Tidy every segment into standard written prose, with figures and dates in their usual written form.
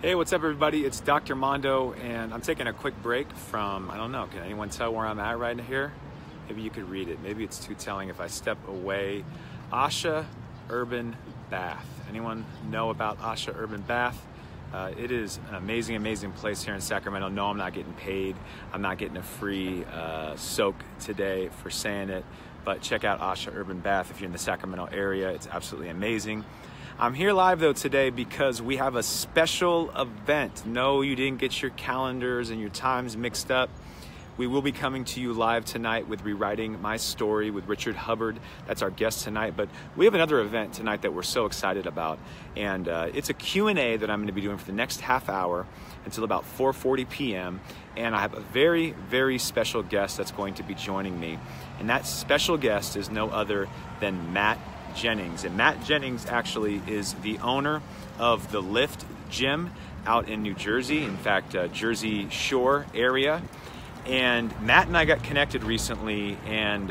Hey, what's up everybody? It's Dr. Mondo, and I'm taking a quick break from, I don't know, can anyone tell where I'm at right here? Maybe you could read it. Maybe it's too telling if I step away. Asha Urban Bath. Anyone know about Asha Urban Bath? It is an amazing, amazing place here in Sacramento. No, I'm not getting paid. I'm not getting a free soak today for saying it, but check out Asha Urban Bath if you're in the Sacramento area. It's absolutely amazing. I'm here live though today because we have a special event. No, you didn't get your calendars and your times mixed up. We will be coming to you live tonight with Rewriting My Story with Richard Hubbard. That's our guest tonight. But we have another event tonight that we're so excited about. And it's a Q&A that I'm going to be doing for the next half hour until about 4:40 p.m. And I have a very, very special guest that's going to be joining me. And that special guest is no other than Matt Jennings. And Matt Jennings actually is the owner of the Lift Gym out in New Jersey. In fact, Jersey Shore area. And Matt and I got connected recently, and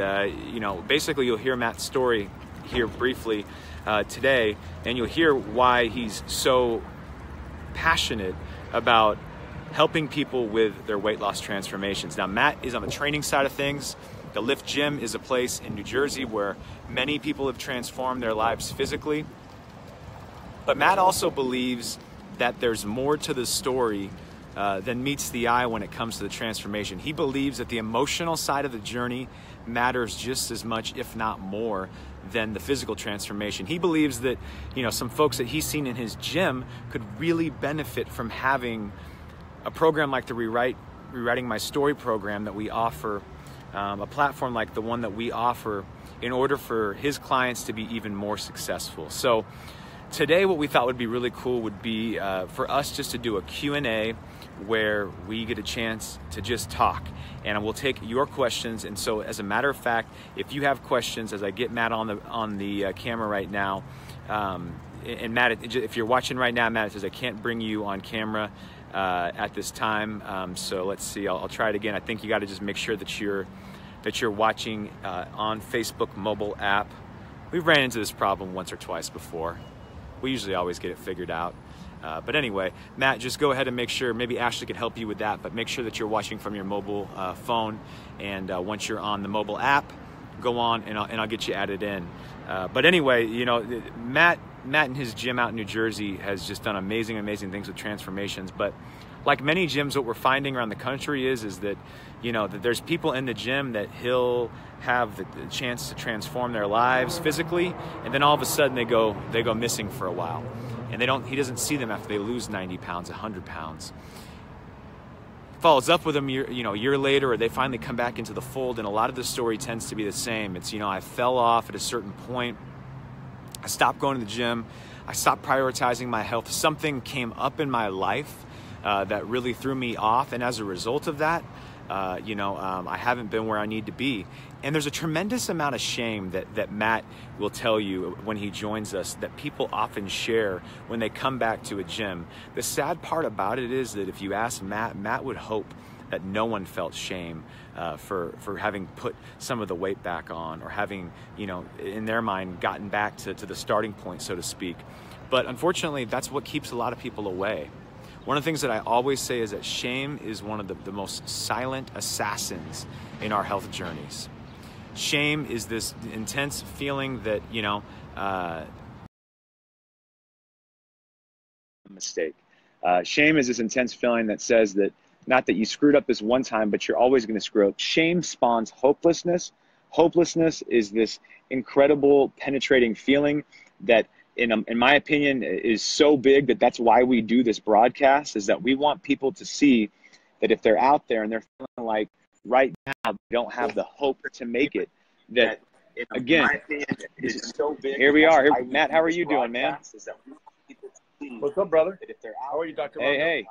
basically you'll hear Matt's story here briefly today, and you'll hear why he's so passionate about helping people with their weight loss transformations. Now, Matt is on the training side of things. The Lift Gym is a place in New Jersey where many people have transformed their lives physically. But Matt also believes that there's more to the story than meets the eye when it comes to the transformation. He believes that the emotional side of the journey matters just as much, if not more, than the physical transformation. He believes that, some folks that he's seen in his gym could really benefit from having a program like the Rewriting My Story program that we offer, a platform like the one that we offer in order for his clients to be even more successful. So today what we thought would be really cool would be for us just to do a Q&A where we get a chance to just talk, and we'll take your questions. And so as a matter of fact, if you have questions, as I get Matt on the camera right now, and Matt, if you're watching right now, Matt, it says I can't bring you on camera at this time, so let's see, I'll try it again. I think you got to just make sure that you're watching on Facebook mobile app. We've ran into this problem once or twice before. We usually always get it figured out. But anyway, Matt, just go ahead and make sure, maybe Ashley could help you with that, but make sure that you're watching from your mobile phone. And once you're on the mobile app, go on and I'll get you added in. But anyway, Matt in his gym out in New Jersey has just done amazing, amazing things with transformations. But like many gyms, what we're finding around the country is that, that there's people in the gym that he'll have the chance to transform their lives physically, and then all of a sudden they go missing for a while. And he doesn't see them after they lose 90 pounds, 100 pounds. Follows up with them a year later, or they finally come back into the fold, and a lot of the story tends to be the same. It's, I fell off at a certain point. I stopped going to the gym. I stopped prioritizing my health. Something came up in my life that really threw me off, and as a result of that, I haven't been where I need to be. And there's a tremendous amount of shame that Matt will tell you when he joins us that people often share when they come back to a gym. The sad part about it is that if you ask Matt would hope that no one felt shame for having put some of the weight back on, or having, in their mind, gotten back to the starting point, so to speak. But unfortunately, that's what keeps a lot of people away. One of the things that I always say is that shame is one of the most silent assassins in our health journeys. Shame is this intense feeling that, mistake. Shame is this intense feeling that says that, not that you screwed up this one time, but you're always going to screw up. Shame spawns hopelessness. Hopelessness is this incredible penetrating feeling that, in my opinion, is so big that's why we do this broadcast, is that we want people to see that if they're out there and they're feeling like right now they don't have the hope to make it, that again, my opinion, is so big. Here we are. Matt, how are you doing, man? What's up, brother? How are you, Dr. Mondo? Hey.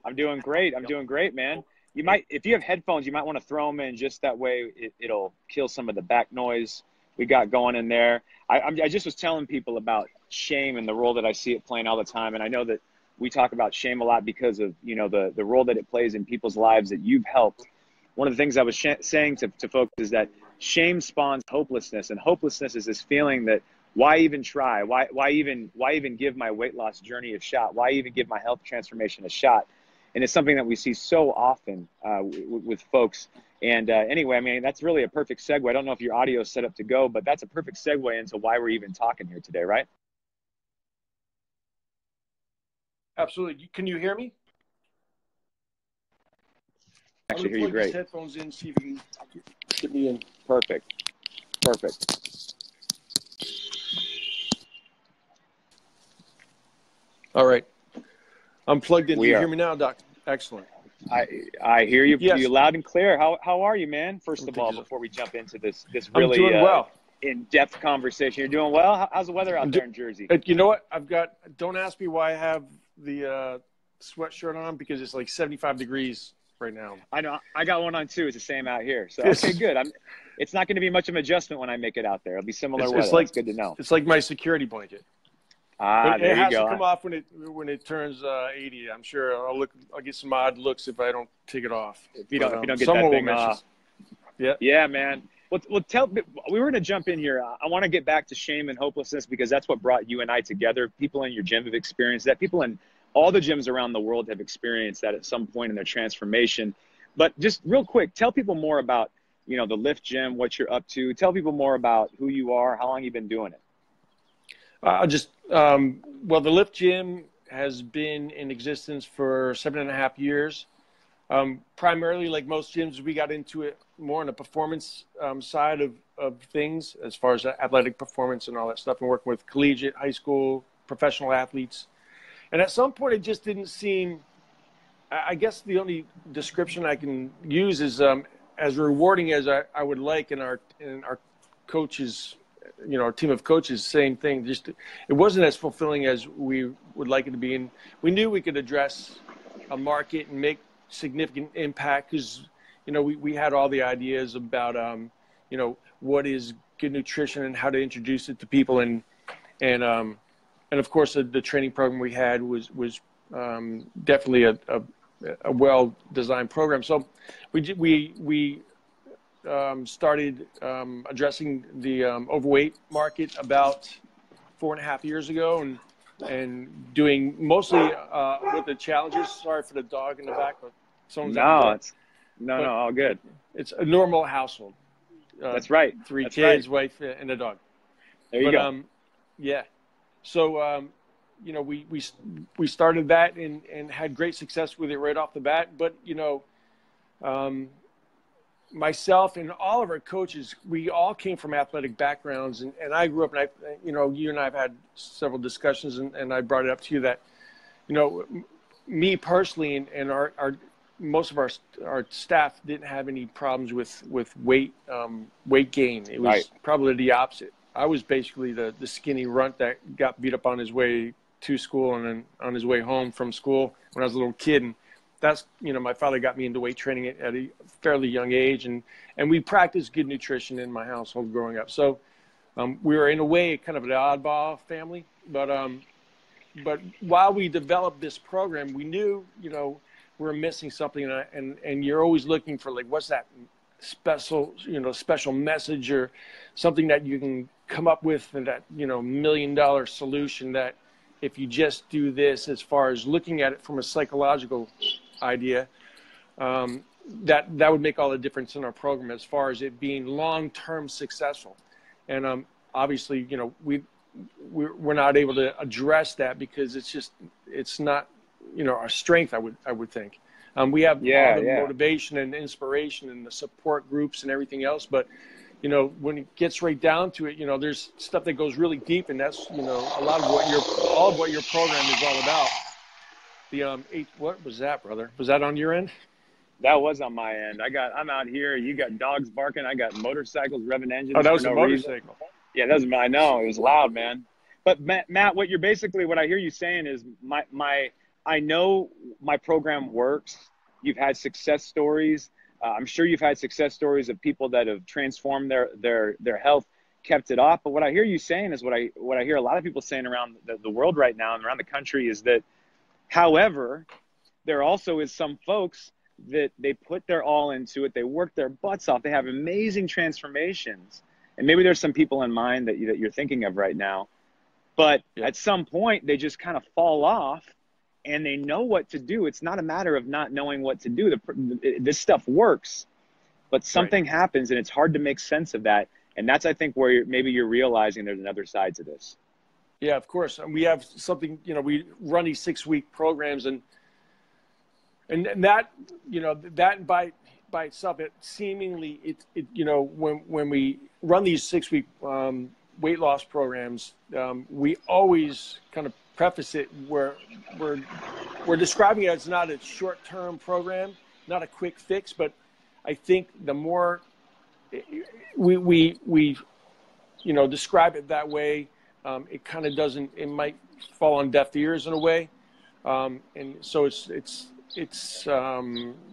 I'm doing great. I'm doing great, man. You might, if you have headphones, you might want to throw them in, just that way it'll kill some of the back noise we got going in there. I just was telling people about shame and the role that I see it playing all the time. And I know that we talk about shame a lot because of, the role that it plays in people's lives that you've helped. One of the things I was saying to folks is that shame spawns hopelessness, and hopelessness is this feeling that why even try? Why even give my weight loss journey a shot? Why even give my health transformation a shot? And it's something that we see so often with folks. And anyway, I mean, that's really a perfect segue. I don't know if your audio is set up to go, but that's a perfect segue into why we're even talking here today, right? Absolutely. Can you hear me? Actually, hear you great. These headphones in, see if you can get me in. Perfect. All right. I'm plugged in. We Do you are. hear me now, Doc? Excellent. I hear you. Yes. You loud and clear. How are you, man? First of all, before we jump into this really I'm doing well. in-depth conversation, you're doing well. How's the weather out there in Jersey? You know what? Don't ask me why I have the sweatshirt on, because it's like 75 degrees right now. I know. I got one on too. It's the same out here. So okay, good. It's not going to be much of an adjustment when I make it out there. It'll be similar weather. That's good to know. It's like my security blanket. There you go. It has to come off when it turns 80. I'm sure I'll get some odd looks if I don't take it off. If you don't get that thing off. Yeah, man. Well, we were going to jump in here. I want to get back to shame and hopelessness, because that's what brought you and I together. People in your gym have experienced that. People in all the gyms around the world have experienced that at some point in their transformation. But just real quick, tell people more about, the Lift Gym, what you're up to. Tell people more about who you are, how long you've been doing it. Well, the Lift Gym has been in existence for 7.5 years. Primarily, like most gyms, we got into it more on the performance side of things, as far as athletic performance and all that stuff, and working with collegiate, high school, professional athletes. And at some point, it just didn't seem, I guess the only description I can use is as rewarding as I would like in our coaches, our team of coaches, same thing. Just it wasn't as fulfilling as we would like it to be. And we knew we could address a market and make significant impact, because, we had all the ideas about, what is good nutrition and how to introduce it to people. And of course, the training program we had was definitely a well-designed program. So we started addressing the overweight market about 4.5 years ago, and doing mostly with the challenges. Sorry for the dog in the back, but someone's No, all good. It's a normal household. That's right. 3 kids, wife, and a dog. There you go. Yeah. So, we started that and had great success with it right off the bat. But, myself and all of our coaches, we all came from athletic backgrounds. And I grew up, and you and I have had several discussions, and I brought it up to you that, me personally and most of our staff didn't have any problems with weight gain. It was probably the opposite. I was basically the skinny runt that got beat up on his way to school and then on his way home from school when I was a little kid. And that's, my father got me into weight training at a fairly young age. And we practiced good nutrition in my household growing up. So we were in a way kind of an oddball family. But while we developed this program, we knew, we're missing something. And you're always looking for, like, what's that special message or something that you can come up with, and that, $1 million solution that if you just do this, as far as looking at it from a psychological idea, that would make all the difference in our program as far as it being long-term successful. And obviously, we're not able to address that because it's not, our strength, I would think. We have all the motivation and inspiration and the support groups and everything else, but when it gets right down to it, there's stuff that goes really deep, and that's a lot of what your program is all about. What was that, brother? Was that on your end? That was on my end. I'm out here. You got dogs barking. I got motorcycles revving engines. Oh, that was a motorcycle. Yeah, that was. I know it was loud, man. But Matt, what I hear you saying is I know my program works. You've had success stories. I'm sure you've had success stories of people that have transformed their health, kept it off. But what I hear you saying is what I hear a lot of people saying around the world right now and around the country is that, however, there also is some folks that they put their all into it. They work their butts off. They have amazing transformations. And maybe there's some people in mind that you're thinking of right now, but at some point they just kind of fall off and they know what to do. It's not a matter of not knowing what to do. This stuff works, but something happens and it's hard to make sense of that. And that's, I think, where maybe you're realizing there's another side to this. Yeah, of course. And we have something, we run these 6-week programs, and that, that by itself, it seemingly, when we run these 6-week weight loss programs, we always kind of preface it where we're describing it as not a short-term program, not a quick fix, but I think the more we describe it that way, it kind of doesn't, it might fall on deaf ears in a way. And so it's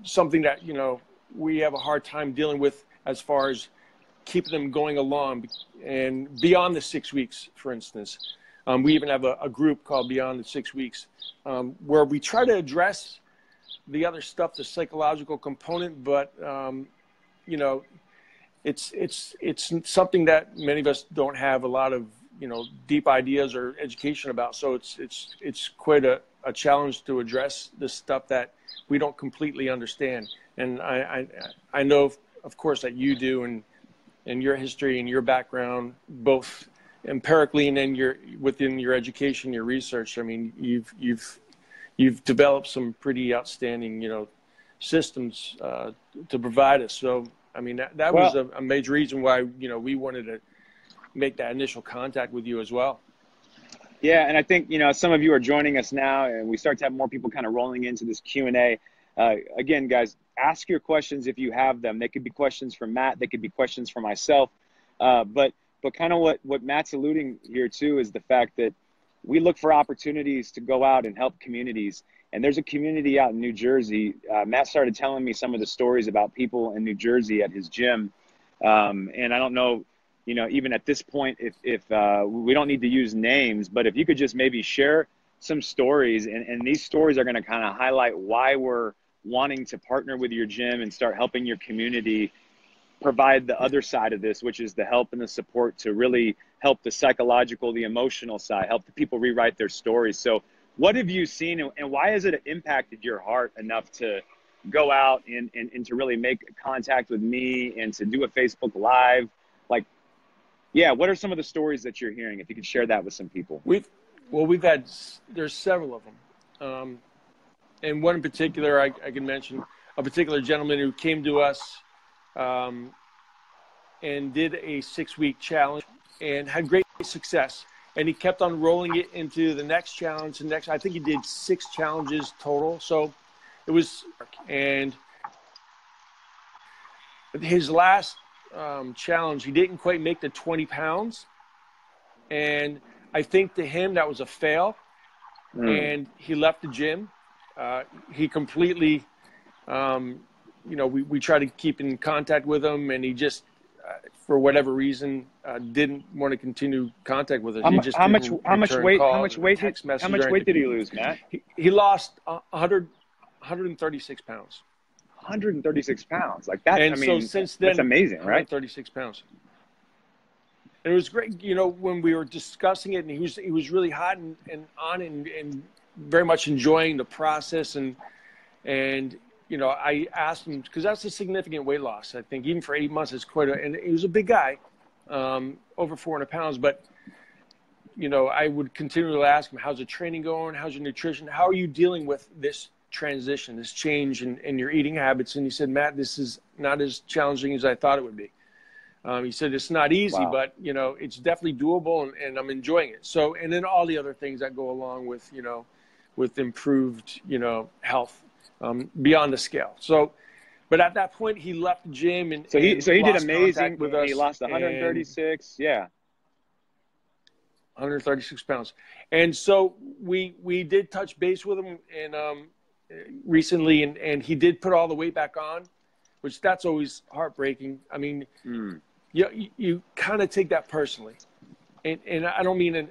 something that, we have a hard time dealing with as far as keeping them going along and beyond the 6 weeks, for instance. We even have a group called Beyond the 6 Weeks, where we try to address the other stuff, the psychological component, but, it's something that many of us don't have a lot of, deep ideas or education about. So it's quite a challenge to address the stuff that we don't completely understand. And I know, of course, that you do, and your history and your background, both empirically and then within your education, your research. I mean, you've developed some pretty outstanding, systems to provide us. So, I mean, that was a major reason why, we wanted to make that initial contact with you as well. Yeah, and I think, some of you are joining us now, and we start to have more people kind of rolling into this Q&A. Again, guys, ask your questions if you have them. They could be questions from Matt. They could be questions for myself. But kind of what Matt's alluding here to is the fact that we look for opportunities to go out and help communities. And there's a community out in New Jersey. Matt started telling me some of the stories about people in New Jersey at his gym. And I don't know, even at this point, if we don't need to use names, but if you could just maybe share some stories, and these stories are going to kind of highlight why we're wanting to partner with your gym and start helping your community provide the other side of this, which is the help and the support to really help the psychological, the emotional side, help the people rewrite their stories. So what have you seen, and why has it impacted your heart enough to go out and to really make contact with me and to do a Facebook Live? Like, yeah, what are some of the stories that you're hearing? If you could share that with some people. There's several of them. And one in particular, I can mention a particular gentleman who came to us and did a 6-week challenge and had great success. And he kept on rolling it into the next challenge and next. I think he did 6 challenges total. So it was, and his last challenge, he didn't quite make the 20 pounds. And I think to him that was a fail. And he left the gym. He completely, we tried to keep in contact with him, and he just, for whatever reason, didn't want to continue contact with us. How much weight did he lose, Matt? He lost 136 pounds. 136 pounds, like that. And so since then, that's amazing, right? 136 pounds. And it was great, when we were discussing it, and he was really hot and on and very much enjoying the process. And I asked him, because that's a significant weight loss. I think even for 8 months, it's and he was a big guy, over 400 pounds. But, I would continually ask him, how's the training going? How's your nutrition? How are you dealing with this transition, this change in your eating habits? And he said, Matt, this is not as challenging as I thought it would be. He said, it's not easy, but, it's definitely doable, and I'm enjoying it. So, and then all the other things that go along with, with improved, health, beyond the scale. So, but at that point he left the gym and he did amazing with us. He lost 136. Yeah. 136 pounds. And so we did touch base with him and, recently, and he did put all the weight back on, which that's always heartbreaking. I mean, you kind of take that personally, and I don't mean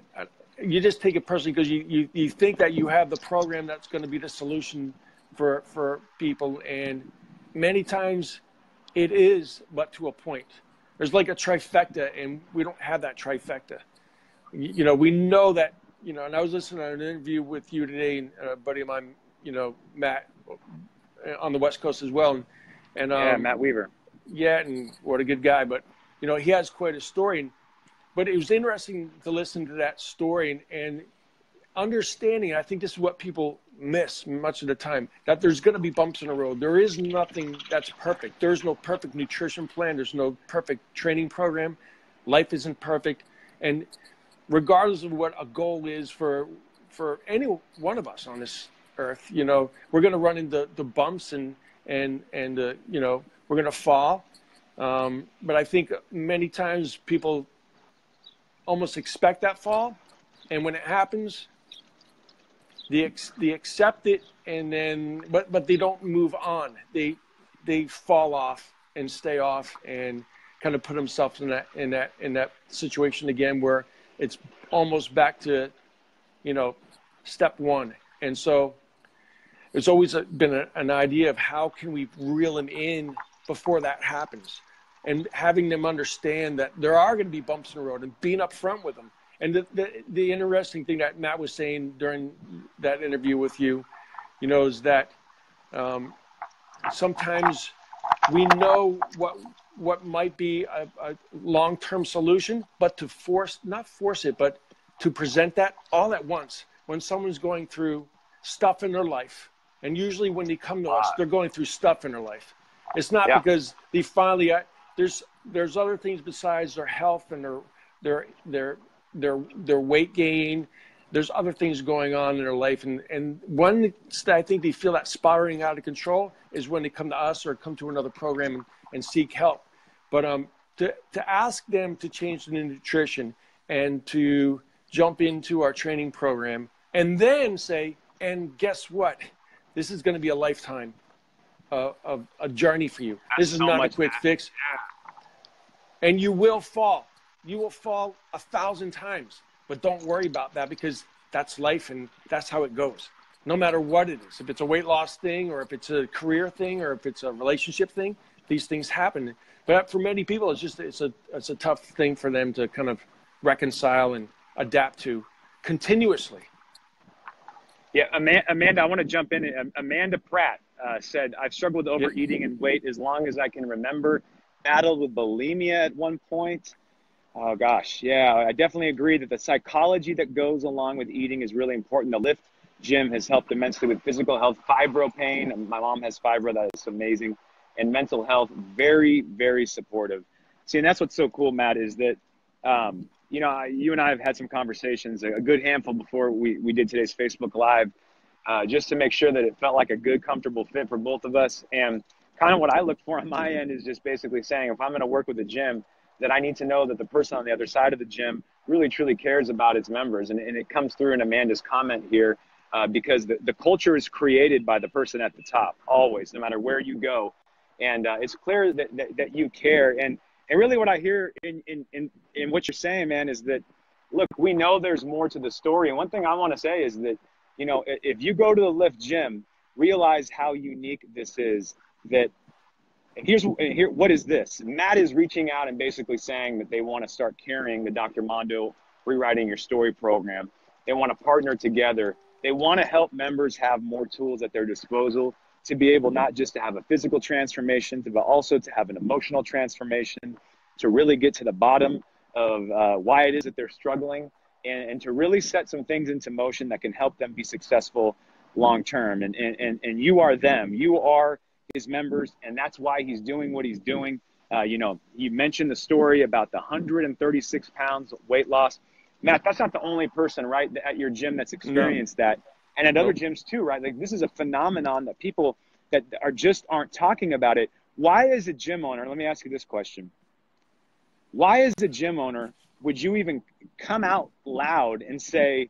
you just take it personally because you think that you have the program that's going to be the solution for people, and many times it is, but to a point. there's like a trifecta, and we don't have that trifecta. You know, we know that, you know, and I was listening to an interview with you today, and a buddy of mine, you know, Matt, on the West Coast as well. And yeah, Matt Weaver. Yeah, and what a good guy. But, you know, he has quite a story. But it was interesting to listen to that story and understanding, I think this is what people miss much of the time, that there's going to be bumps in the road. There is nothing that's perfect. There's no perfect nutrition plan. There's no perfect training program. Life isn't perfect. And regardless of what a goal is for any one of us on this earth, you know, we're going to run into the bumps and you know, we're going to fall. But I think many times people almost expect that fall. And when it happens, they accept it, and then but they don't move on. They fall off and stay off and kind of put themselves in that situation again where it's almost back to, you know, step one. And so it's always been an idea of how can we reel them in before that happens, and having them understand that there are going to be bumps in the road and being upfront with them. And the interesting thing that Matt was saying during that interview with you, you know, is that sometimes we know what might be a long-term solution, but to not force it, but to present that all at once when someone's going through stuff in their life. And usually when they come to us, they're going through stuff in their life. It's not because they finally, there's other things besides their health and their weight gain. There's other things going on in their life. And when I think they feel that spiraling out of control is when they come to us or come to another program and seek help. But to ask them to change the nutrition and to jump into our training program and then say, and guess what? This is going to be a lifetime of a journey for you. This is not a quick fix. And you will fall. You will fall 1,000 times, but don't worry about that because that's life and that's how it goes. No matter what it is, if it's a weight loss thing or if it's a career thing or if it's a relationship thing, these things happen. But for many people, it's a tough thing for them to kind of reconcile and adapt to continuously. Yeah, Amanda, I want to jump in. Amanda Pratt said, I've struggled with overeating and weight as long as I can remember. Battled with bulimia at one point. Oh, gosh. Yeah, I definitely agree that the psychology that goes along with eating is really important. The Lift Gym has helped immensely with physical health, fibro pain. My mom has fibro. That is amazing. And mental health, very, very supportive. See, and that's what's so cool, Matt, is that, you know, you and I have had some conversations, a good handful before we did today's Facebook Live, just to make sure that it felt like a good, comfortable fit for both of us. And kind of what I look for on my end is just basically saying, if I'm going to work with a gym, that I need to know that the person on the other side of the gym really, truly cares about its members. And it comes through in Amanda's comment here, because the culture is created by the person at the top, always, no matter where you go. And it's clear that you care. And really what I hear in what you're saying, man, is that, look, we know there's more to the story. And one thing I want to say is that, you know, if you go to the Lift Gym, realize how unique this is. That here, what is this? Matt is reaching out and basically saying that they want to start carrying the Dr. Mondo Rewriting Your Story program. They want to partner together. They want to help members have more tools at their disposal to be able not just to have a physical transformation, but also to have an emotional transformation, to really get to the bottom of why it is that they're struggling, and to really set some things into motion that can help them be successful long term. And you are them. You are his members, and that's why he's doing what he's doing. You know, you mentioned the story about the 136 pounds weight loss. Matt, that's not the only person, right, at your gym that's experienced that. And at other gyms too, right? Like, this is a phenomenon that people that aren't talking about it. Why, as a gym owner, let me ask you this question. Why, as a gym owner, would you even come out loud and say,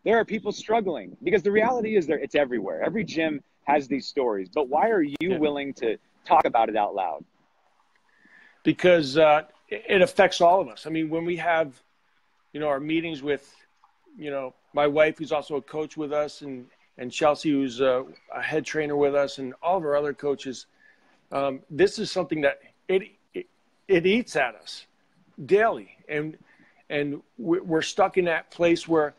there are people struggling? Because the reality is it's everywhere. Every gym has these stories. But why are you willing to talk about it out loud? Because it affects all of us. I mean, when we have, you know, our meetings with, you know, my wife, who's also a coach with us, and Chelsea, who's a head trainer with us, and all of our other coaches, this is something that it it eats at us daily. And we're stuck in that place where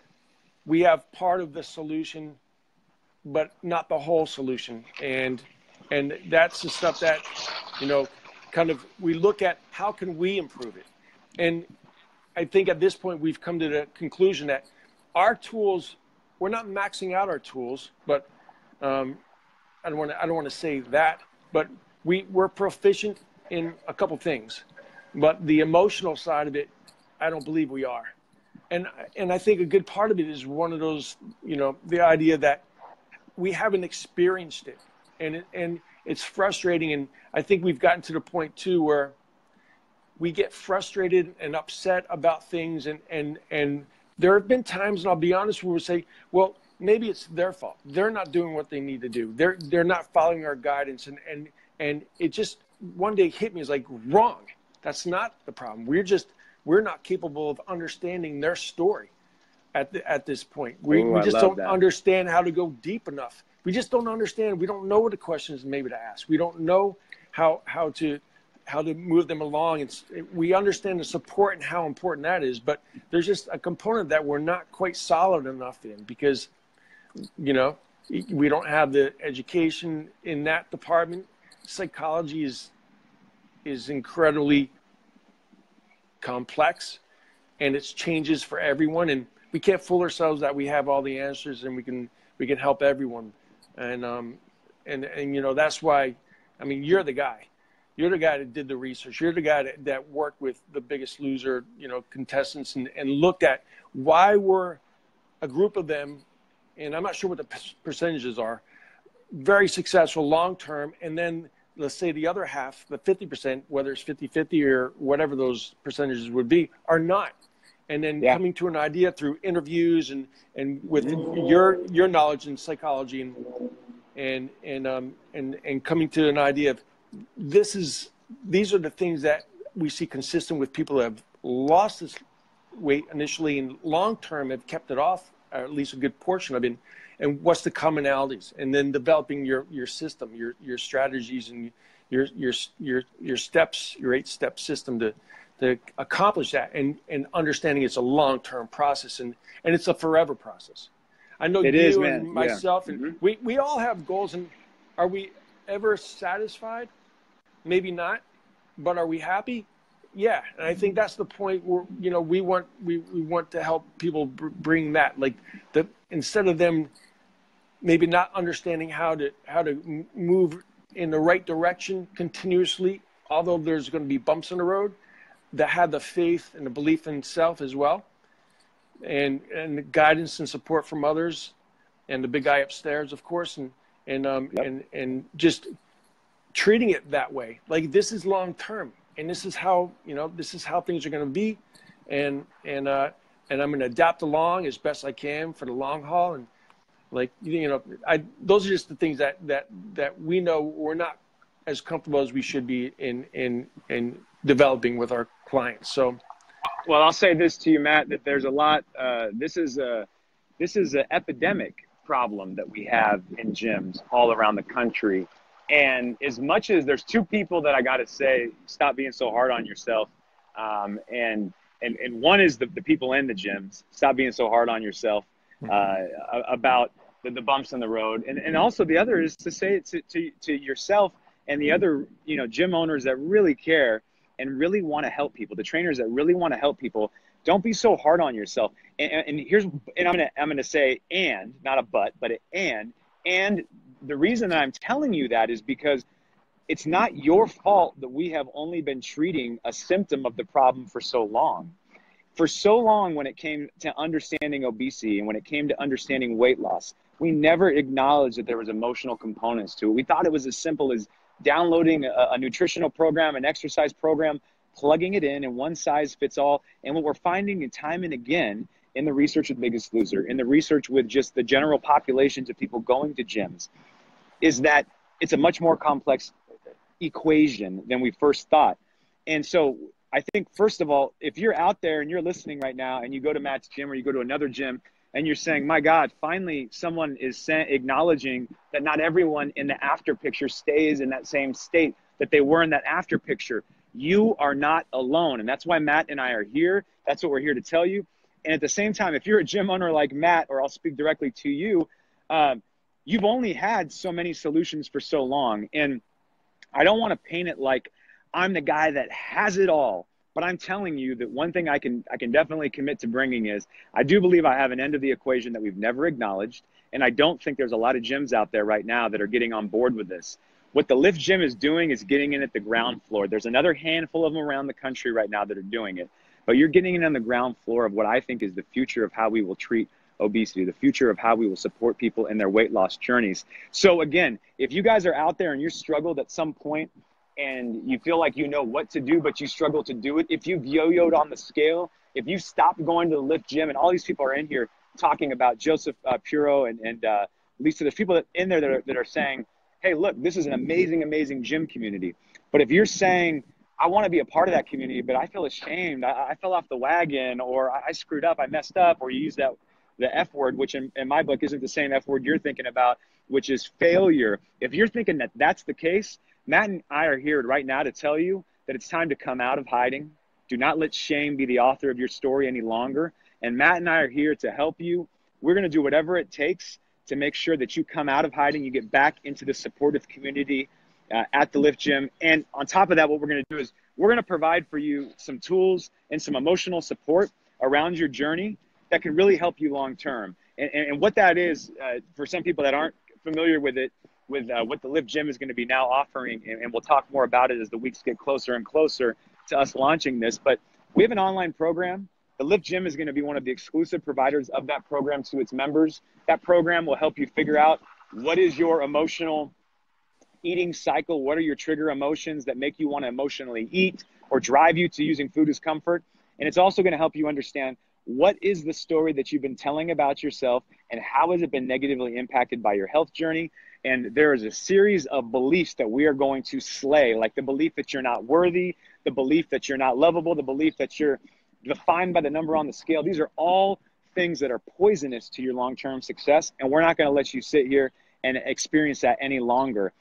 we have part of the solution, but not the whole solution. And that's the stuff that, kind of, we look at how can we improve it. And I think at this point we've come to the conclusion that our tools, we're not maxing out our tools, but I don't want to say that, but we're proficient in a couple things, but the emotional side of it, I don't believe we are. And I think a good part of it is one of those, the idea that we haven't experienced it, and it's frustrating. And I think we've gotten to the point too where we get frustrated and upset about things, and there have been times, and I'll be honest, where we say, well, maybe it's their fault. They're not doing what they need to do. They're not following our guidance, and it just one day hit me as like, wrong. That's not the problem. We're not capable of understanding their story at this point. We just don't understand how to go deep enough. We just don't understand. We don't know what the questions maybe to ask. We don't know how to move them along. We understand the support and how important that is, but there's just a component that we're not quite solid enough in because, we don't have the education in that department. Psychology is incredibly complex, and it's changes for everyone, and we can't fool ourselves that we have all the answers and we can help everyone. And that's why, you're the guy that did the research. You're the guy that worked with the Biggest Loser, contestants and looked at why were a group of them, and I'm not sure what the percentages are, very successful long-term, and then let's say the other half, the 50%, whether it's 50-50 or whatever those percentages would be, are not. And then coming to an idea through interviews and with your knowledge in psychology and coming to an idea of these are the things that we see consistent with people that have lost this weight initially and long-term have kept it off, or at least a good portion of it. And what's the commonalities, and then developing your system, your strategies, and your steps, your 8-step system to accomplish that, and understanding it's a long-term process and it's a forever process. I know it is, man. And myself, and we all have goals, and are we ever satisfied? Maybe not, but are we happy? Yeah, and I think that's the point where we want to help people bring that, like instead of them maybe not understanding how to move in the right direction continuously, although there's going to be bumps in the road, that have the faith and the belief in self as well, and the guidance and support from others, and the big guy upstairs, of course, and just treating it that way, like this is long term, and this is how things are going to be, and I'm going to adapt along as best I can for the long haul. And those are just the things that we know we're not as comfortable as we should be in developing with our clients. So, well, I'll say this to you, Matt, that there's a lot. This is an epidemic problem that we have in gyms all around the country. And as much as there's two people that I got to say, stop being so hard on yourself. And one is the people in the gyms. Stop being so hard on yourself about the bumps in the road. And also the other is to say it to yourself and the other, gym owners that really care and really want to help people, the trainers that really want to help people. Don't be so hard on yourself. And I'm gonna say and, not a but and the reason that I'm telling you that is because it's not your fault that we have only been treating a symptom of the problem for so long. For so long, when it came to understanding obesity and when it came to understanding weight loss, we never acknowledged that there was emotional components to it. We thought it was as simple as downloading a nutritional program, an exercise program, plugging it in, and one size fits all. And what we're finding time and again in the research with Biggest Loser, in the research with just the general populations of people going to gyms, is that it's a much more complex equation than we first thought. And so I think, first of all, if you're out there and you're listening right now and you go to Matt's gym or you go to another gym and you're saying, my God, finally someone is acknowledging that not everyone in the after picture stays in that same state that they were in that after picture. You are not alone. And that's why Matt and I are here. That's what we're here to tell you. And at the same time, if you're a gym owner like Matt, or I'll speak directly to you, you've only had so many solutions for so long. And I don't want to paint it like I'm the guy that has it all, but I'm telling you that one thing I can definitely commit to bringing is I do believe I have an end of the equation that we've never acknowledged. And I don't think there's a lot of gyms out there right now that are getting on board with this. What the Lift Gym is doing is getting in at the ground floor. There's another handful of them around the country right now that are doing it, but you're getting in on the ground floor of what I think is the future of how we will treat obesity, the future of how we will support people in their weight loss journeys. So again, if you guys are out there and you struggled at some point and you feel like you know what to do, but you struggle to do it, if you've yo-yoed on the scale, if you stopped going to the Lift Gym, and all these people are in here talking about Joseph Puro and Lisa, there's people in there that are saying, hey, look, this is an amazing, amazing gym community. But if you're saying, I want to be a part of that community, but I feel ashamed, I fell off the wagon, or I screwed up, I messed up, or you use the F word, which in my book isn't the same F word you're thinking about, which is failure. If you're thinking that that's the case, Matt and I are here right now to tell you that it's time to come out of hiding. Do not let shame be the author of your story any longer. And Matt and I are here to help you. We're going to do whatever it takes to make sure that you come out of hiding, you get back into the supportive community at the Lift Gym. And on top of that, what we're going to do is we're going to provide for you some tools and some emotional support around your journey that can really help you long term. And what that is, for some people that aren't familiar with it, with what the Lift Gym is going to be now offering, and we'll talk more about it as the weeks get closer and closer to us launching this, but we have an online program. The Lift Gym is going to be one of the exclusive providers of that program to its members. That program will help you figure out what is your emotional eating cycle, what are your trigger emotions that make you want to emotionally eat or drive you to using food as comfort. And it's also going to help you understand what is the story that you've been telling about yourself and how has it been negatively impacted by your health journey. And there is a series of beliefs that we are going to slay, like the belief that you're not worthy, the belief that you're not lovable, the belief that you're defined by the number on the scale. These are all things that are poisonous to your long-term success, and we're not going to let you sit here and experience that any longer.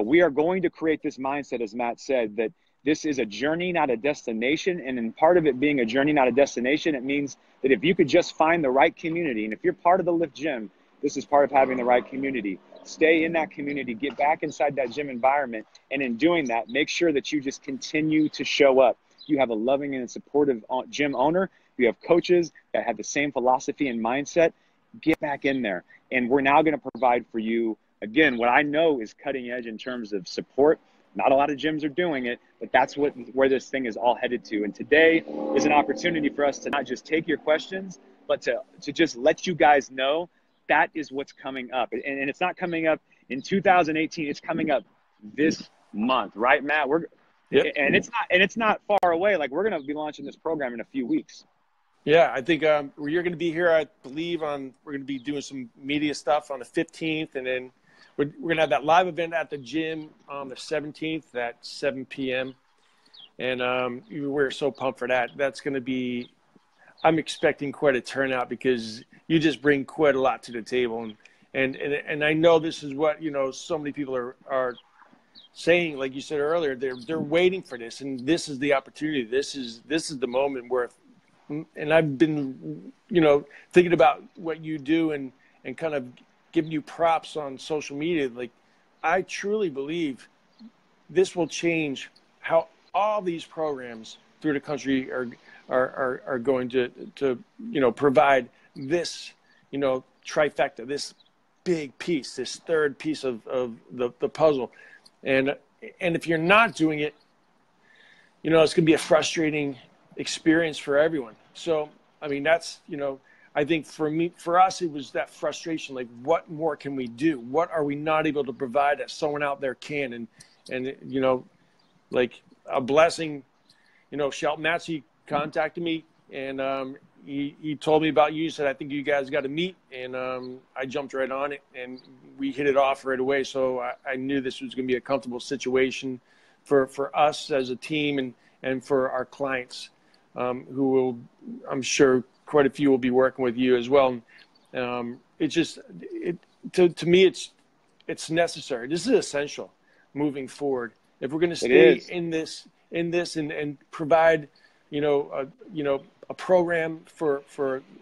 We are going to create this mindset, as Matt said, that this is a journey, not a destination. And in part of it being a journey, not a destination, it means that if you could just find the right community, and if you're part of the Lift Gym, this is part of having the right community. Stay in that community, get back inside that gym environment, and in doing that, make sure that you just continue to show up. You have a loving and supportive gym owner. You have coaches that have the same philosophy and mindset. Get back in there. And we're now going to provide for you, again, what I know is cutting edge in terms of support. Not a lot of gyms are doing it, but that's where this thing is all headed to. And today is an opportunity for us to not just take your questions, but to just let you guys know that is what's coming up. And it's not coming up in 2018. It's coming up this month, right, Matt? Yep. And it's not far away. Like, we're going to be launching this program in a few weeks. Yeah, I think you're going to be here, I believe, we're going to be doing some media stuff on the 15th, and then we're going to have that live event at the gym on the 17th at 7 p.m. And we're so pumped for that. That's going to be, I'm expecting quite a turnout because you just bring quite a lot to the table. And I know this is what, so many people are saying, like you said earlier, they're waiting for this, and this is the opportunity. This is the moment where, and I've been, thinking about what you do and kind of giving you props on social media. Like, I truly believe this will change how all these programs through the country are going to provide this, trifecta, this big piece, this third piece of the puzzle. And if you're not doing it, it's going to be a frustrating experience for everyone. So, I mean, that's, I think for us, it was that frustration. Like, what more can we do? What are we not able to provide that someone out there can? And like a blessing, Shelton Matsey contacted me, and he told me about you. He said, I think you guys got to meet. And I jumped right on it, and we hit it off right away. So I knew this was going to be a comfortable situation for us as a team and for our clients, who will, I'm sure, quite a few will be working with you as well. It's just, to me, it's necessary. This is essential moving forward. If we're going to stay in this in this and provide, a program for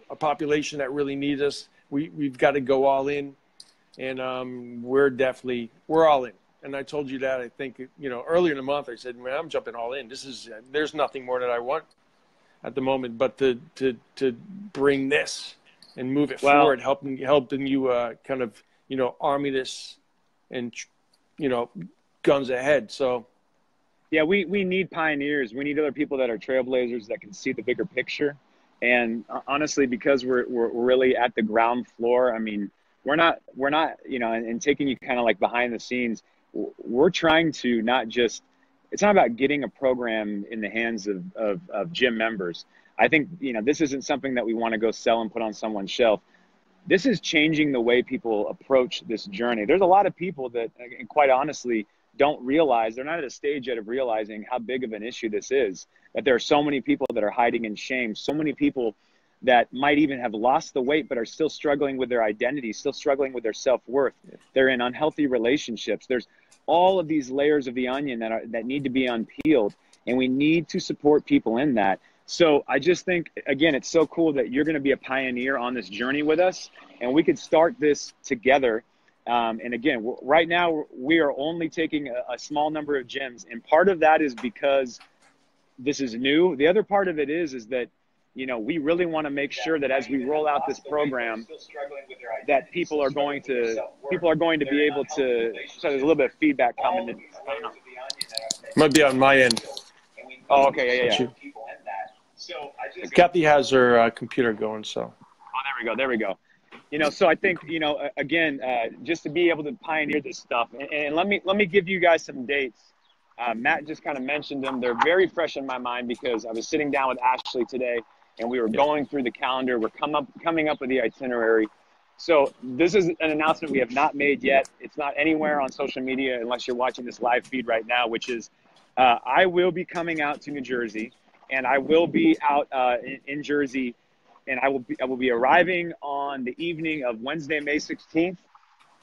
a population that really needs us. We've got to go all in, and we're all in. And I told you that, I think, earlier in the month, I said, man, I'm jumping all in. There's nothing more that I want at the moment, but to bring this and move it forward, helping you kind of, army this and, guns ahead. So. Yeah, we need pioneers. We need other people that are trailblazers that can see the bigger picture. And honestly, because we're really at the ground floor, I mean, we're not, and taking you kind of like behind the scenes, we're trying to it's not about getting a program in the hands of gym members. I think, this isn't something that we want to go sell and put on someone's shelf. This is changing the way people approach this journey. There's a lot of people that, and quite honestly, don't realize, they're not at a stage yet of realizing how big of an issue this is, that there are so many people that are hiding in shame, so many people that might even have lost the weight but are still struggling with their identity, still struggling with their self-worth. They're in unhealthy relationships. There's all of these layers of the onion that need to be unpeeled, and we need to support people in that. So I just think, again, it's so cool that you're going to be a pioneer on this journey with us, and we could start this together. And again, right now we are only taking a small number of gyms, and part of that is because this is new. The other part of it is that, we really want to make sure that as we roll out this program, that people are going to be able to. So there's a little bit of feedback coming in. Might be on my end. Oh, okay, yeah. Kathy has her computer going, so. Oh, there we go. So I think, again, just to be able to pioneer this stuff, and let me give you guys some dates. Matt just kind of mentioned them. They're very fresh in my mind because I was sitting down with Ashley today, and we were going through the calendar. We're coming up with the itinerary. So this is an announcement we have not made yet. It's not anywhere on social media unless you're watching this live feed right now, which is I will be coming out to New Jersey, and I will be out in Jersey. And I will be arriving on the evening of Wednesday, May 16th.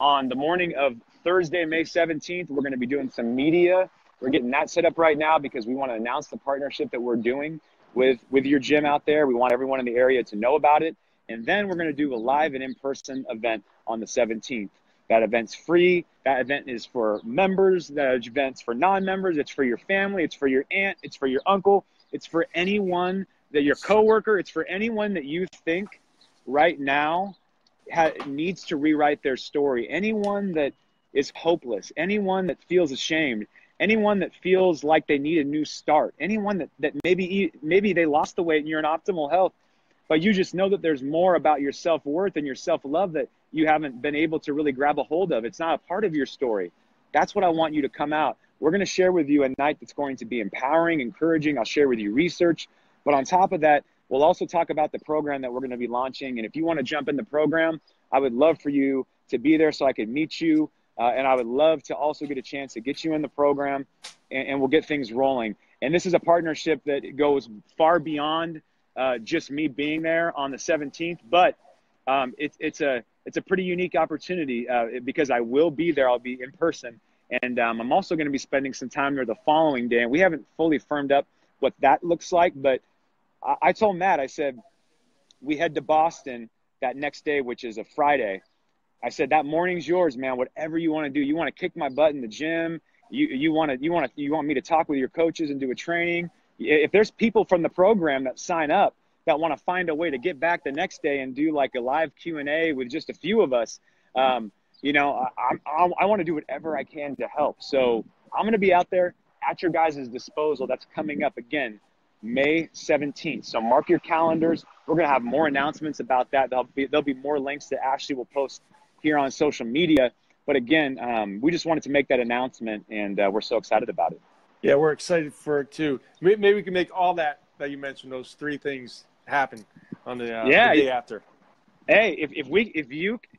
On the morning of Thursday, May 17th, we're going to be doing some media. We're getting that set up right now because we want to announce the partnership that we're doing with your gym out there. We want everyone in the area to know about it. And then we're going to do a live and in-person event on the 17th. That event's free. That event is for members. That event's for non-members. It's for your family. It's for your aunt. It's for your uncle. It's for anyone that your coworker, it's for anyone that you think right now needs to rewrite their story. Anyone that is hopeless, anyone that feels ashamed, anyone that feels like they need a new start, anyone that maybe they lost the weight and you're in optimal health, but you just know that there's more about your self-worth and your self-love that you haven't been able to really grab a hold of. It's not a part of your story. That's what I want you to come out. We're going to share with you a night that's going to be empowering, encouraging. I'll share with you research. But on top of that, we'll also talk about the program that we're going to be launching. And if you want to jump in the program, I would love for you to be there so I could meet you. And I would love to also get a chance to get you in the program, and we'll get things rolling. And this is a partnership that goes far beyond just me being there on the 17th. But it's a pretty unique opportunity because I will be there. I'll be in person. And I'm also going to be spending some time there the following day. And we haven't fully firmed up what that looks like, but I told Matt, I said, we head to Boston that next day, which is a Friday. I said, that morning's yours, man. Whatever you want to do. You want to kick my butt in the gym. You want me to talk with your coaches and do a training. If there's people from the program that sign up that want to find a way to get back the next day and do like a live Q&A with just a few of us, I want to do whatever I can to help. So I'm going to be out there at your guys' disposal. That's coming up again, May 17th. So mark your calendars. We're going to have more announcements about that. There'll be more links that Ashley will post here on social media. But again, we just wanted to make that announcement, and we're so excited about it. Yeah, we're excited for it too. Maybe we can make all that you mentioned, those three things, happen on the day after. Hey,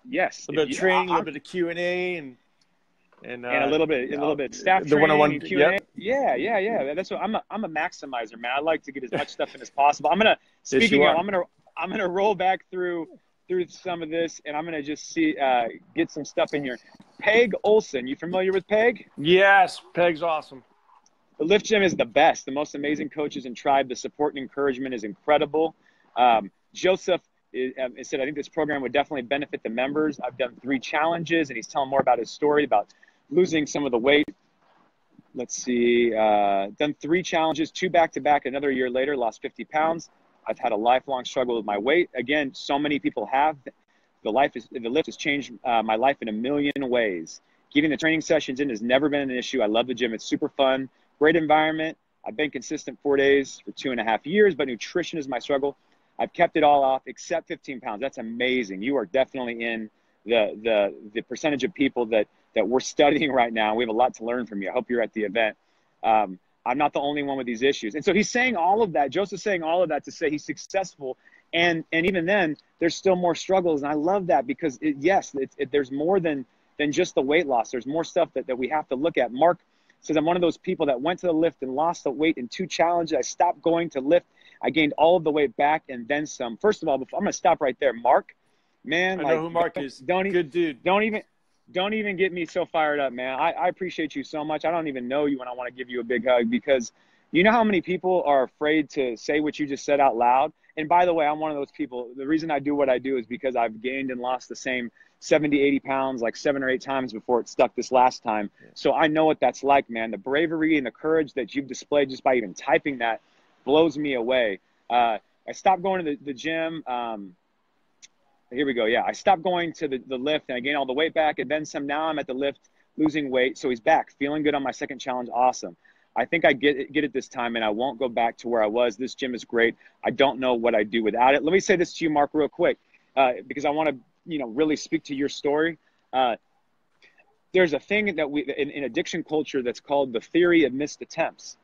yes. A bit of training, a little bit of Q&A, and a little bit staff the training, one-on-one Q&A. Yep. Yeah. That's what I'm a maximizer, man. I like to get as much stuff in as possible. I'm gonna roll back through some of this, and I'm gonna just get some stuff in here. Peg Olson, you familiar with Peg? Yes, Peg's awesome. The Lift Gym is the best, the most amazing coaches and tribe. The support and encouragement is incredible. Joseph said, I think this program would definitely benefit the members. I've done 3 challenges, and he's telling more about his story about losing some of the weight. Let's see, done 3 challenges, 2 back-to-back. Another year later, lost 50 pounds. I've had a lifelong struggle with my weight. Again, so many people have. The Lift has changed my life in a million ways. Getting the training sessions in has never been an issue. I love the gym. It's super fun, great environment. I've been consistent 4 days for 2.5 years, but nutrition is my struggle. I've kept it all off except 15 pounds. That's amazing. You are definitely in the percentage of people that we're studying right now. We have a lot to learn from you. I hope you're at the event. I'm not the only one with these issues. And so he's saying all of that. Joseph's saying all of that to say he's successful. And even then, there's still more struggles. And I love that because, there's more than just the weight loss. There's more stuff that we have to look at. Mark says, I'm one of those people that went to the Lift and lost the weight in 2 challenges. I stopped going to Lift. I gained all of the weight back and then some. First of all, I'm going to stop right there. Mark, man. I know who Mark is. Good dude. Don't even get me so fired up, man. I appreciate you so much. I don't even know you when I want to give you a big hug because you know how many people are afraid to say what you just said out loud? And by the way, I'm one of those people. The reason I do what I do is because I've gained and lost the same 70, 80 pounds like 7 or 8 times before it stuck this last time. So I know what that's like, man. The bravery and the courage that you've displayed just by even typing that blows me away. I stopped going to the gym. Here we go. Yeah, I stopped going to the Lift and I gained all the weight back and then some. Now I'm at the Lift losing weight. So he's back, feeling good on my second challenge. Awesome. I think I get it this time and I won't go back to where I was. This gym is great. I don't know what I'd do without it. Let me say this to you, Mark, real quick, because I want to, really speak to your story. There's a thing that in addiction culture that's called the theory of missed attempts.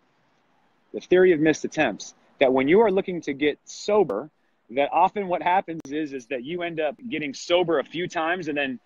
The theory of missed attempts, that when you are looking to get sober, that often what happens is that you end up getting sober a few times and then,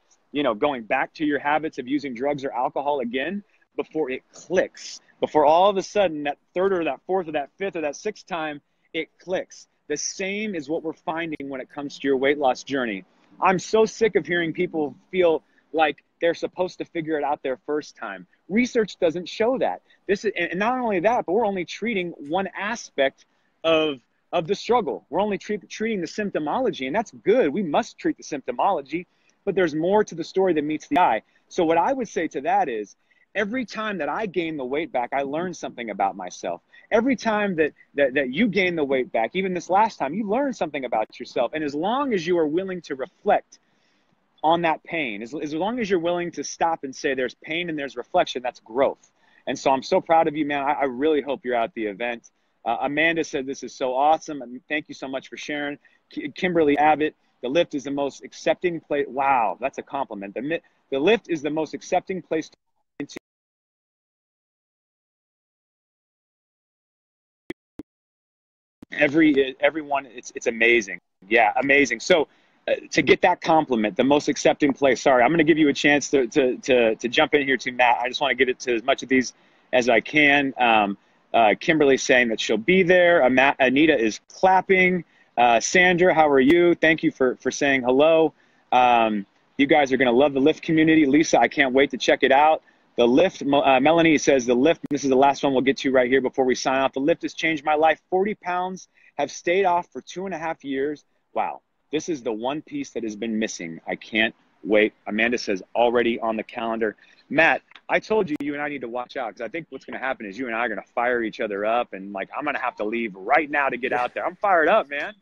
going back to your habits of using drugs or alcohol again before it clicks. Before all of a sudden that 3rd or that 4th or that 5th or that 6th time, it clicks. The same is what we're finding when it comes to your weight loss journey. I'm so sick of hearing people feel like they're supposed to figure it out their first time. Research doesn't show that. And not only that, but we're only treating one aspect of the struggle. We're only treating the symptomology, and that's good. We must treat the symptomology, but there's more to the story than meets the eye. So what I would say to that is, every time that I gain the weight back, I learn something about myself. Every time that you gain the weight back, even this last time, you learn something about yourself. And as long as you are willing to reflect on that pain, as long as you're willing to stop and say there's pain and there's reflection, that's growth. And so I'm so proud of you, man. I really hope you're at the event. Amanda said, this is so awesome. And thank you so much for sharing. Kimberly Abbott, the Lift is the most accepting place. Wow, that's a compliment. The Lift is the most accepting place to everyone. It's amazing. Yeah, amazing. So to get that compliment, the most accepting place. Sorry, I'm going to give you a chance to jump in here too, Matt. I just want to get it to as much of these as I can. Kimberly's saying that she'll be there. Anita is clapping. Sandra, how are you? Thank you for saying hello. You guys are going to love the Lift community. Lisa, I can't wait to check it out. The Lift, Melanie says the Lift, this is the last one we'll get to right here before we sign off. The Lift has changed my life. 40 pounds, have stayed off for 2.5 years. Wow, this is the one piece that has been missing. I can't wait. Amanda says already on the calendar. Matt, I told you and I need to watch out because I think what's going to happen is you and I are going to fire each other up and I'm going to have to leave right now to get out there. I'm fired up, man.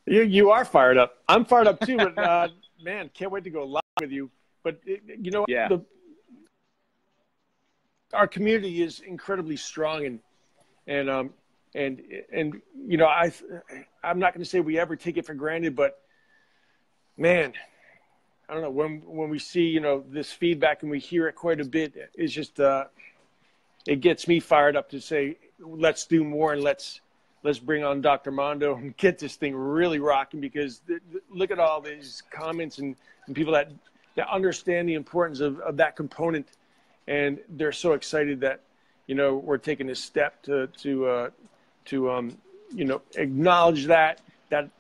You are fired up. I'm fired up too, but man, can't wait to go live with you. But yeah. Our community is incredibly strong, and I'm not going to say we ever take it for granted, but man, I don't know, when we see this feedback and we hear it quite a bit, it's just it gets me fired up to say let's do more and let's bring on Dr. Mondo and get this thing really rocking, because look at all these comments and people that understand the importance of that component, and they're so excited that we're taking this step to acknowledge that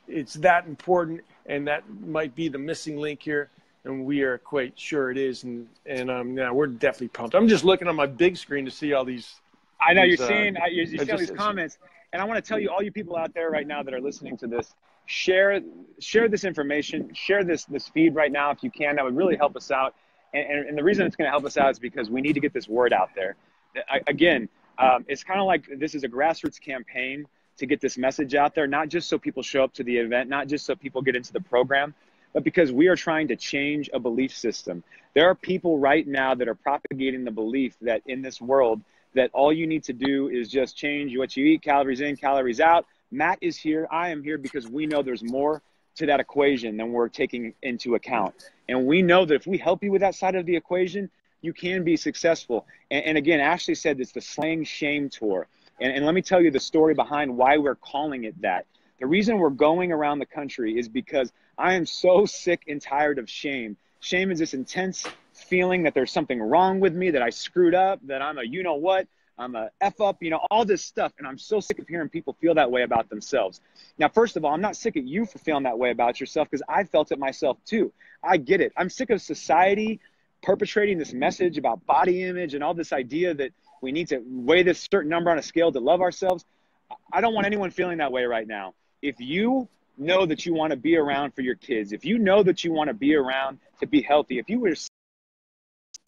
it's that important, and that might be the missing link here. and we are quite sure it is. And yeah, we're definitely pumped. I'm just looking on my big screen to see all these. I know you're seeing all these comments, and I want to tell you, all you people out there right now that are listening to this, share this information, share this feed right now if you can. That would really help us out. And the reason it's going to help us out is because we need to get this word out there. Again, it's kind of like this is a grassroots campaign to get this message out there, not just so people show up to the event, not just so people get into the program, but because we are trying to change a belief system. There are people right now that are propagating the belief that in this world, that all you need to do is just change what you eat, calories in, calories out. Matt is here. I am here because we know there's more to that equation than we're taking into account. And we know that if we help you with that side of the equation, you can be successful. And again, Ashley said it's the Slaying Shame Tour. And let me tell you the story behind why we're calling it that. The reason we're going around the country is because I am so sick and tired of shame. Shame is this intense feeling that there's something wrong with me, that I screwed up, that I'm a you-know-what, I'm a F up, all this stuff. And I'm so sick of hearing people feel that way about themselves. Now, first of all, I'm not sick of you for feeling that way about yourself, because I felt it myself too. I get it. I'm sick of society perpetrating this message about body image and all this idea that we need to weigh this certain number on a scale to love ourselves. I don't want anyone feeling that way right now. If you know that you want to be around for your kids, if you know that you want to be around to be healthy, if you were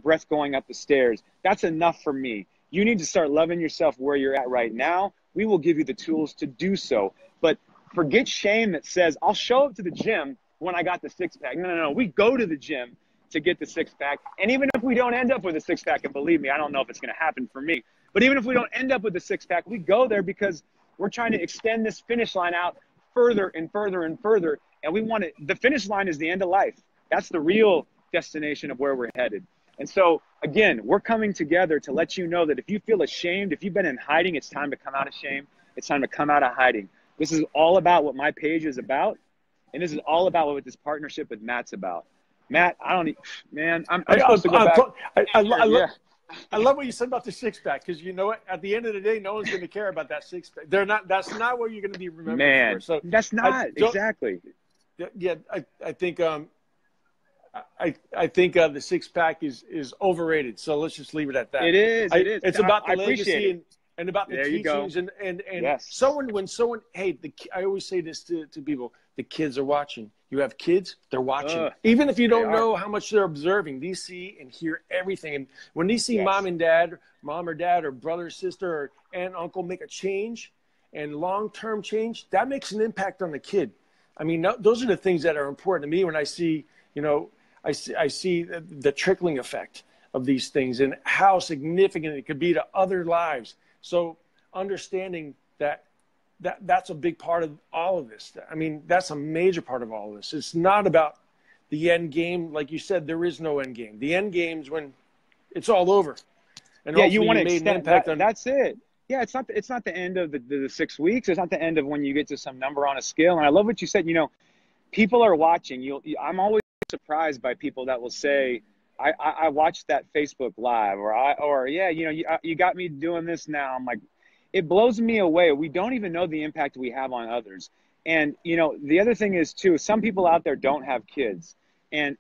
breath going up the stairs, that's enough for me. You need to start loving yourself where you're at right now. We will give you the tools to do so. But forget shame that says, I'll show up to the gym when I got the six-pack. No. We go to the gym to get the six-pack. And even if we don't end up with a six-pack, and believe me, I don't know if it's going to happen for me, but even if we don't end up with a six-pack, we go there because we're trying to extend this finish line out further and further and further. And we want the finish line is the end of life. That's the real destination of where we're headed. And so, again, we're coming together to let you know that if you feel ashamed, if you've been in hiding, it's time to come out of shame. It's time to come out of hiding. This is all about what my page is about. And this is all about what this partnership with Matt's about. Matt, I'm supposed to go back. I love what you said about the six-pack, because you know what? At the end of the day, no one's going to care about that six-pack. That's not what you're going to be remembered for. So that's not exactly. Yeah, I think I think the six-pack is overrated. So let's just leave it at that. It is. It's about the legacy and about the teachings and yes. I always say this to people: the kids are watching. You have kids, they're watching. Even if you don't know how much they're observing, they see and hear everything. And when they see mom or dad, or brother, sister, or aunt, uncle make a change, and long-term change, that makes an impact on the kid. I mean, those are the things that are important to me when I see, I see the trickling effect of these things and how significant it could be to other lives. So understanding that's a big part of all of this. I mean, that's a major part of all of this. It's not about the end game. Like you said, there is no end game. The end game is when it's all over. And you want to extend that. That's it. Yeah, it's not the end of the 6 weeks. It's not the end of when you get to some number on a scale. And I love what you said. People are watching. I'm always surprised by people that will say, I watched that Facebook Live, you got me doing this now. I'm like, it blows me away. We don't even know the impact we have on others. And, the other thing is too, some people out there don't have kids. And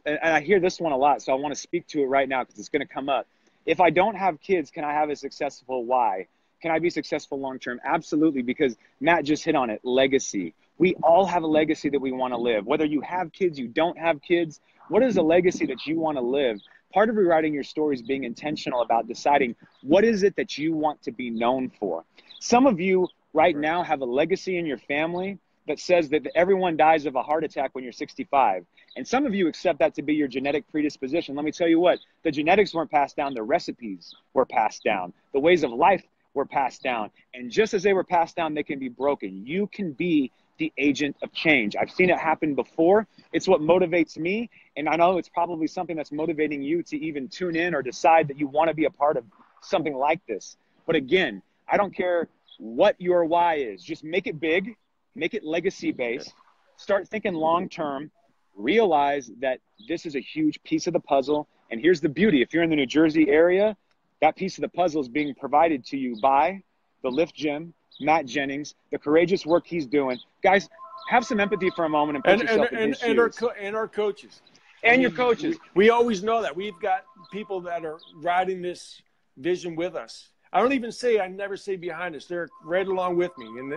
I hear this one a lot. So I want to speak to it right now because it's going to come up. If I don't have kids, can I have a successful why? Can I be successful long-term? Absolutely. Because Matt just hit on it. Legacy. We all have a legacy that we want to live. Whether you have kids, you don't have kids, what is a legacy that you want to live? Part of rewriting your story is being intentional about deciding what is it that you want to be known for. Some of you right now have a legacy in your family that says that everyone dies of a heart attack when you're 65. And some of you accept that to be your genetic predisposition. Let me tell you what, the genetics weren't passed down, the recipes were passed down, the ways of life were passed down. And just as they were passed down, they can be broken. You can be the agent of change. I've seen it happen before. It's what motivates me. And I know it's probably something that's motivating you to even tune in or decide that you want to be a part of something like this. But again, I don't care what your why is. Just make it big, make it legacy based, start thinking long-term, realize that this is a huge piece of the puzzle. And here's the beauty. If you're in the New Jersey area, that piece of the puzzle is being provided to you by the Lift Gym, Matt Jennings, the courageous work he's doing. Guys, have some empathy for a moment and put yourself in his shoes. And our coaches. And your coaches. We always know that. We've got people that are riding this vision with us. I never say behind us. They're right along with me, and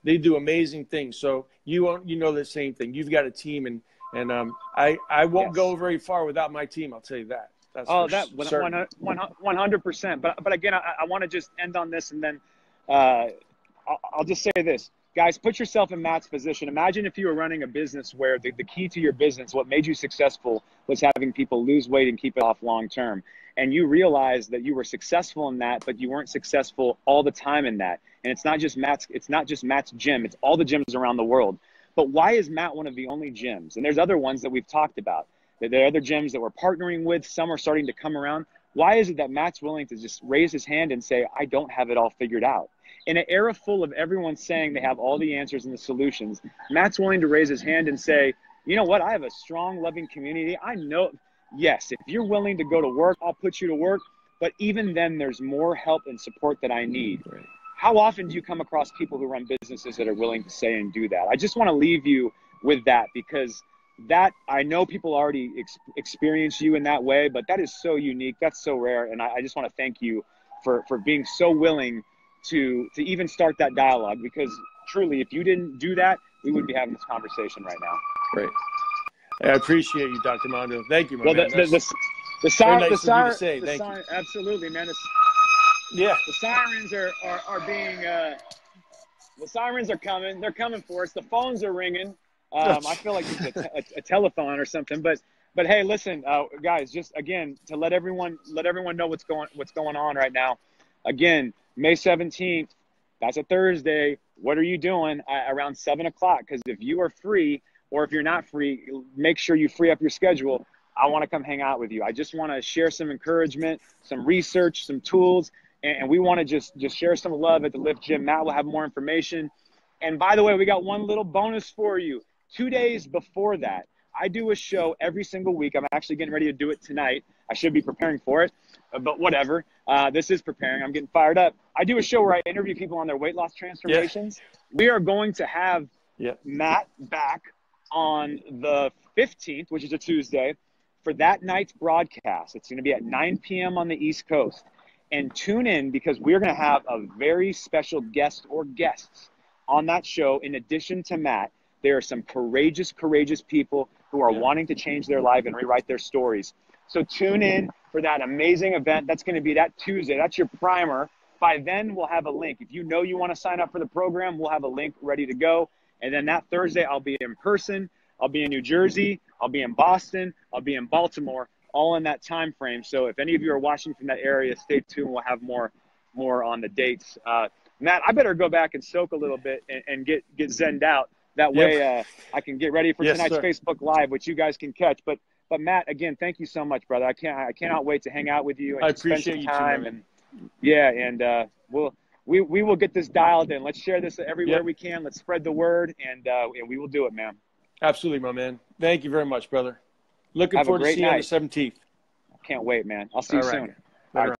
they do amazing things. So you know the same thing. You've got a team, and I won't go very far without my team. I'll tell you that. That's 100%. But again, I want to just end on this, and then I'll just say this. Guys, put yourself in Matt's position. Imagine if you were running a business where the key to your business, what made you successful, was having people lose weight and keep it off long term. And you realized that you were successful in that, but you weren't successful all the time in that. And it's not just Matt's gym, it's all the gyms around the world. But why is Matt one of the only gyms? And there's other ones that we've talked about. There are other gyms that we're partnering with. Some are starting to come around. Why is it that Matt's willing to just raise his hand and say, I don't have it all figured out? In an era full of everyone saying they have all the answers and the solutions, Matt's willing to raise his hand and say, you know what? I have a strong, loving community. I know, yes, if you're willing to go to work, I'll put you to work. But even then, there's more help and support that I need. Right. How often do you come across people who run businesses that are willing to say and do that? I just want to leave you with that, because that, I know people already experience you in that way, but that is so unique. That's so rare. And I just want to thank you for being so willing to even start that dialogue, because truly, if you didn't do that, we wouldn't be having this conversation right now. Great. I appreciate you, Dr. Mondo. Thank you, man. The sirens, absolutely, man. Yeah. The sirens are being, the sirens are coming. They're coming for us. The phones are ringing. I feel like it's a telephone or something, but hey, listen, guys, just again, to let everyone know what's going on right now. Again, May 17th, that's a Thursday. What are you doing around 7 o'clock? Because if you are free, or if you're not free, make sure you free up your schedule. I want to come hang out with you. I just want to share some encouragement, some research, some tools, and we want to just share some love at the Lift Gym. Matt will have more information. And by the way, we got one little bonus for you. 2 days before that, I do a show every single week. I'm actually getting ready to do it tonight. I should be preparing for it, but whatever. This is preparing. I'm getting fired up. I do a show where I interview people on their weight loss transformations. Yeah. We are going to have Matt back on the 15th, which is a Tuesday, for that night's broadcast. It's going to be at 9 p.m. on the East Coast. And tune in, because we're going to have a very special guest or guests on that show. In addition to Matt, there are some courageous people who are wanting to change their life and rewrite their stories. So tune in for that amazing event. That's going to be that Tuesday. That's your primer. By then, we'll have a link. If you know you want to sign up for the program, we'll have a link ready to go. And then that Thursday, I'll be in person. I'll be in New Jersey. I'll be in Boston. I'll be in Baltimore, all in that time frame. So if any of you are watching from that area, stay tuned. We'll have more on the dates. Matt, I better go back and soak a little bit and get zenned out. That way I can get ready for tonight's Facebook Live, which you guys can catch. But Matt, again, thank you so much, brother. I cannot wait to hang out with you and I appreciate spend some time. We will get this dialed in. Let's share this everywhere we can. Let's spread the word, and we will do it, man. Absolutely, my man. Thank you very much, brother. Looking forward to seeing you on the 17th. Can't wait, man. I'll see you soon. All right.